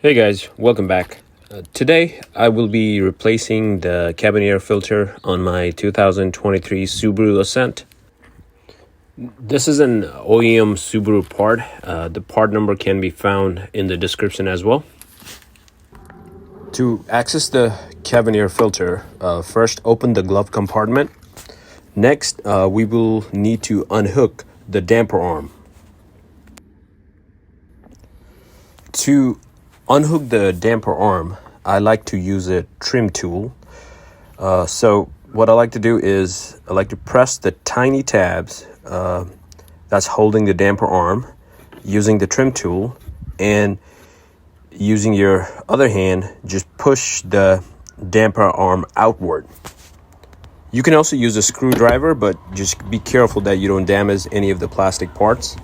Hey guys, welcome back. Today I will be replacing the cabin air filter on my 2023 Subaru Ascent. This is an OEM Subaru part. The part number can be found in the description as well. To access the cabin air filter, first open the glove compartment. Next, we will need to unhook the damper arm. To unhook the damper arm, I like to use a trim tool. So what I like to do is I like to press the tiny tabs that's holding the damper arm using the trim tool, and using your other hand, just push the damper arm outward. You can also use a screwdriver, but just be careful that you don't damage any of the plastic parts.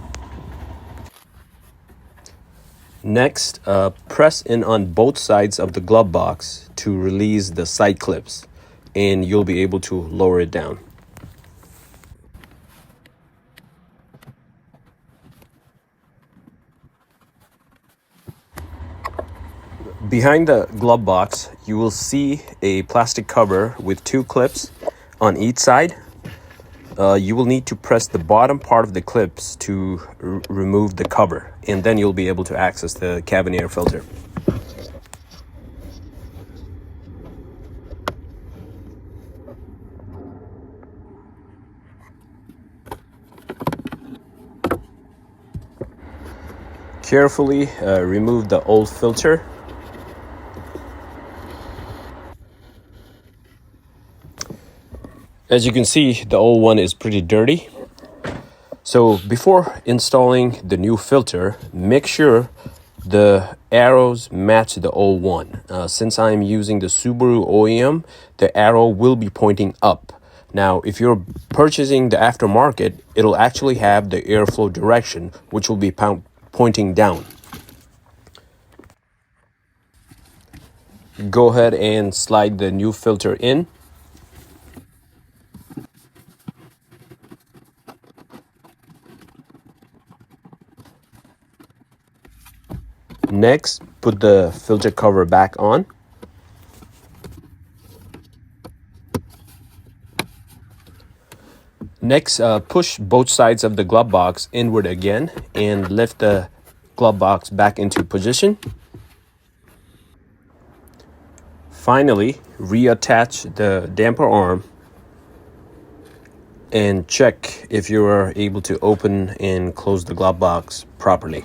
Next, press in on both sides of the glove box to release the side clips, and you'll be able to lower it down. Behind the glove box, you will see a plastic cover with two clips on each side. You will need to press the bottom part of the clips to remove the cover, and then you'll be able to access the cabin air filter. Carefully remove the old filter. As you can see, the old one is pretty dirty. So before installing the new filter, make sure the arrows match the old one. Since I'm using the Subaru OEM, the arrow will be pointing up. Now, if you're purchasing the aftermarket, it'll actually have the airflow direction, which will be pointing down. Go ahead and slide the new filter in. Next, put the filter cover back on. Next, push both sides of the glove box inward again and lift the glove box back into position. Finally, reattach the damper arm and check if you are able to open and close the glove box properly.